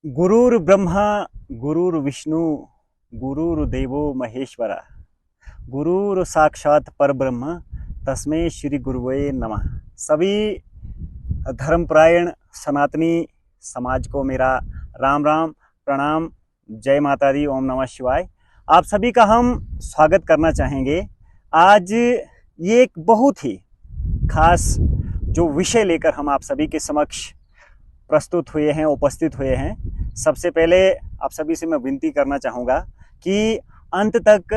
गुरुर् ब्रह्मा गुरुर्विष्णु गुरुर्देवो महेश्वरा गुरुर साक्षात परब्रह्म तस्मै श्री गुरुवे नमः। सभी धर्मपरायण सनातनी समाज को मेरा राम राम प्रणाम, जय माता दी, ओम नमः शिवाय। आप सभी का हम स्वागत करना चाहेंगे। आज ये एक बहुत ही खास जो विषय लेकर हम आप सभी के समक्ष प्रस्तुत हुए हैं, उपस्थित हुए हैं। सबसे पहले आप सभी से मैं विनती करना चाहूँगा कि अंत तक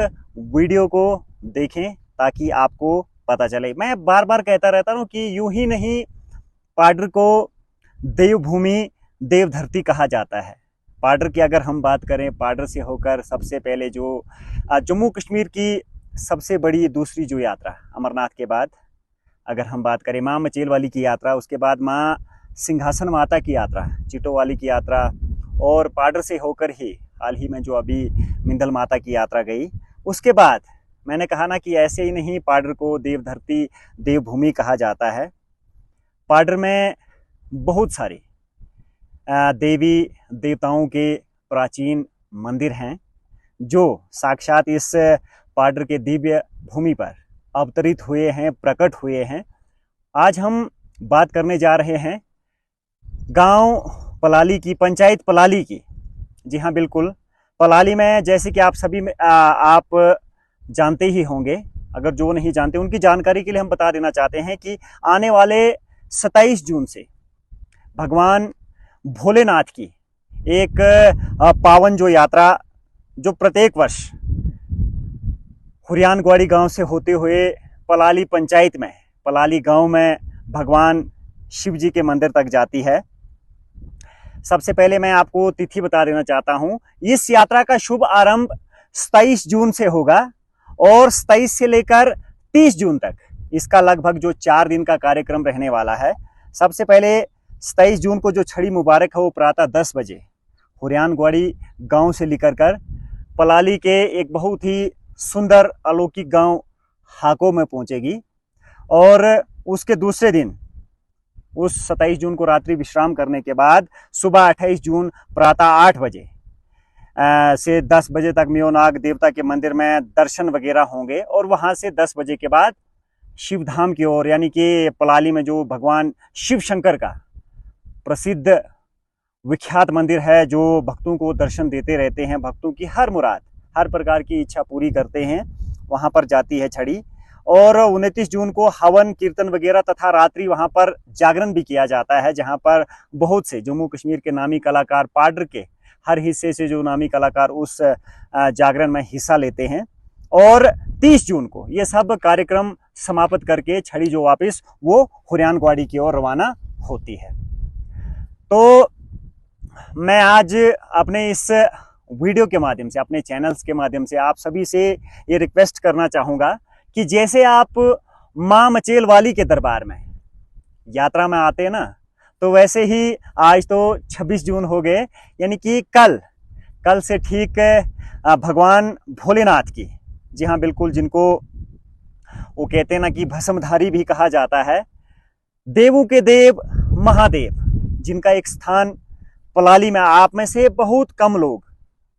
वीडियो को देखें ताकि आपको पता चले। मैं बार बार कहता रहता हूँ कि यूं ही नहीं पाडर को देवभूमि देवधरती कहा जाता है। पाडर की अगर हम बात करें, पाडर से होकर सबसे पहले जो जम्मू कश्मीर की सबसे बड़ी दूसरी जो यात्रा अमरनाथ के बाद अगर हम बात करें माँ मचेल वाली की यात्रा, उसके बाद माँ सिंहासन माता की यात्रा, चिटो वाली की यात्रा, और पाडर से होकर ही हाल ही में जो अभी मिंदल माता की यात्रा गई। उसके बाद मैंने कहा ना कि ऐसे ही नहीं पाडर को देवधरती देवभूमि कहा जाता है। पाडर में बहुत सारे देवी देवताओं के प्राचीन मंदिर हैं जो साक्षात इस पाडर के दिव्य भूमि पर अवतरित हुए हैं, प्रकट हुए हैं। आज हम बात करने जा रहे हैं गांव पलाली की, पंचायत पलाली की। जी हाँ, बिल्कुल पलाली में, जैसे कि आप सभी आप जानते ही होंगे, अगर जो नहीं जानते उनकी जानकारी के लिए हम बता देना चाहते हैं कि आने वाले 27 जून से भगवान भोलेनाथ की एक पावन जो यात्रा जो प्रत्येक वर्ष हुरियानगवाड़ी गांव से होते हुए पलाली पंचायत में, पलाली गांव में भगवान शिव जी के मंदिर तक जाती है। सबसे पहले मैं आपको तिथि बता देना चाहता हूं। इस यात्रा का शुभ आरंभ 27 जून से होगा और 27 से लेकर 30 जून तक इसका लगभग जो 4 दिन का कार्यक्रम रहने वाला है। सबसे पहले 27 जून को जो छड़ी मुबारक है वो प्रातः 10 बजे हुरियानगवाड़ी गांव से लेकर कर पलाली के एक बहुत ही सुंदर अलौकिक गांव हाको में पहुंचेगी, और उसके दूसरे दिन उस 27 जून को रात्रि विश्राम करने के बाद सुबह 28 जून प्रातः 8 बजे से 10 बजे तक मेयोनाग देवता के मंदिर में दर्शन वगैरह होंगे, और वहां से 10 बजे के बाद शिवधाम की ओर, यानी कि पलाली में जो भगवान शिव शंकर का प्रसिद्ध विख्यात मंदिर है, जो भक्तों को दर्शन देते रहते हैं, भक्तों की हर मुराद, हर प्रकार की इच्छा पूरी करते हैं, वहां पर जाती है छड़ी। और 29 जून को हवन कीर्तन वगैरह तथा रात्रि वहां पर जागरण भी किया जाता है, जहां पर बहुत से जम्मू कश्मीर के नामी कलाकार, पाडर के हर हिस्से से जो नामी कलाकार उस जागरण में हिस्सा लेते हैं। और 30 जून को ये सब कार्यक्रम समाप्त करके छड़ी जो वापस वो हुरियानगवाड़ी की ओर रवाना होती है। तो मैं आज अपने इस वीडियो के माध्यम से, अपने चैनल्स के माध्यम से आप सभी से ये रिक्वेस्ट करना चाहूँगा कि जैसे आप माँ मचेल वाली के दरबार में यात्रा में आते हैं ना, तो वैसे ही आज तो 26 जून हो गए, यानी कि कल से ठीक भगवान भोलेनाथ की, जी हाँ बिल्कुल, जिनको वो कहते हैं ना कि भस्मधारी भी कहा जाता है, देवों के देव महादेव, जिनका एक स्थान पलाली में, आप में से बहुत कम लोग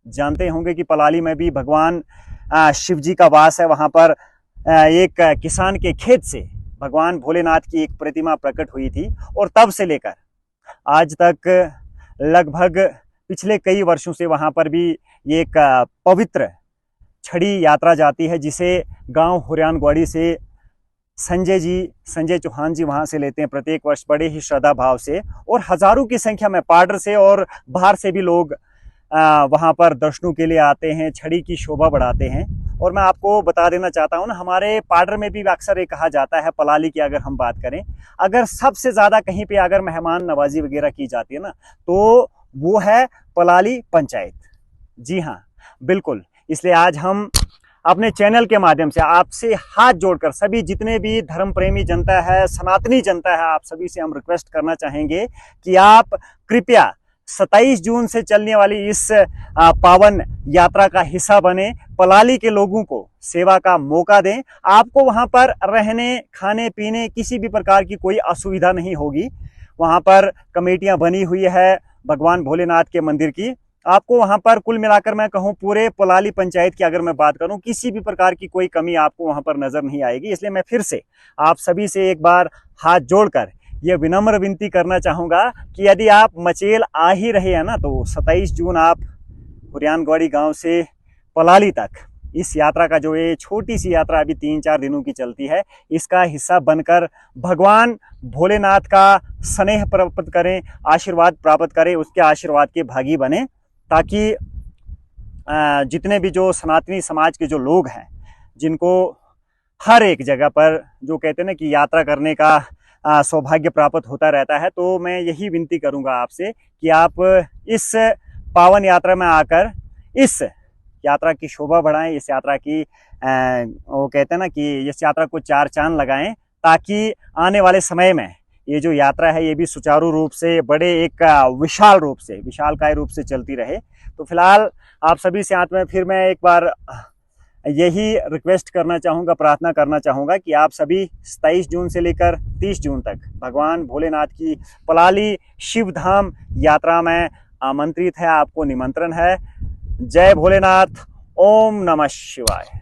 जानते होंगे कि पलाली में भी भगवान शिव जी का वास है। वहां पर एक किसान के खेत से भगवान भोलेनाथ की एक प्रतिमा प्रकट हुई थी, और तब से लेकर आज तक लगभग पिछले कई वर्षों से वहां पर भी एक पवित्र छड़ी यात्रा जाती है, जिसे गांव हुरियानगवाड़ी से संजय चौहान जी वहां से लेते हैं प्रत्येक वर्ष बड़े ही श्रद्धा भाव से, और हजारों की संख्या में पाडर से और बाहर से भी लोग वहां पर दर्शनों के लिए आते हैं, छड़ी की शोभा बढ़ाते हैं। और मैं आपको बता देना चाहता हूं ना, हमारे पाडर में भी अक्सर ये कहा जाता है, पलाली की अगर हम बात करें, अगर सबसे ज्यादा कहीं पे अगर मेहमान नवाजी वगैरह की जाती है ना, तो वो है पलाली पंचायत। जी हाँ बिल्कुल, इसलिए आज हम अपने चैनल के माध्यम से आपसे हाथ जोड़कर सभी जितने भी धर्म प्रेमी जनता है, सनातनी जनता है, आप सभी से हम रिक्वेस्ट करना चाहेंगे कि आप कृपया 27 जून से चलने वाली इस पावन यात्रा का हिस्सा बने, पलाली के लोगों को सेवा का मौका दें। आपको वहां पर रहने, खाने पीने किसी भी प्रकार की कोई असुविधा नहीं होगी। वहां पर कमेटियां बनी हुई है, भगवान भोलेनाथ के मंदिर की। आपको वहां पर कुल मिलाकर मैं कहूं पूरे पलाली पंचायत की अगर मैं बात करूं, किसी भी प्रकार की कोई कमी आपको वहां पर नजर नहीं आएगी। इसलिए मैं फिर से आप सभी से एक बार हाथ जोड़कर यह विनम्र विनती करना चाहूंगा कि यदि आप मचेल आ ही रहे हैं ना, तो 27 जून आप हुरियानगौड़ी गांव से पलाली तक इस यात्रा का जो ये छोटी सी यात्रा अभी 3-4 दिनों की चलती है, इसका हिस्सा बनकर भगवान भोलेनाथ का स्नेह प्राप्त करें, आशीर्वाद प्राप्त करें, उसके आशीर्वाद के भागी बने, ताकि जितने भी जो सनातनी समाज के जो लोग हैं, जिनको हर एक जगह पर जो कहते हैं ना कि यात्रा करने का सौभाग्य प्राप्त होता रहता है, तो मैं यही विनती करूंगा आपसे कि आप इस पावन यात्रा में आकर इस यात्रा की शोभा बढ़ाएं, इस यात्रा की वो कहते हैं ना कि इस यात्रा को 4 चांद लगाएं, ताकि आने वाले समय में ये जो यात्रा है ये भी सुचारू रूप से, बड़े एक विशाल रूप से, विशालकाय रूप से चलती रहे। तो फिलहाल आप सभी से हाथ में फिर मैं एक बार यही रिक्वेस्ट करना चाहूँगा, प्रार्थना करना चाहूँगा कि आप सभी 27 जून से लेकर 30 जून तक भगवान भोलेनाथ की पलाली शिव धाम यात्रा में आमंत्रित है, आपको निमंत्रण है। जय भोलेनाथ, ओम नमः शिवाय।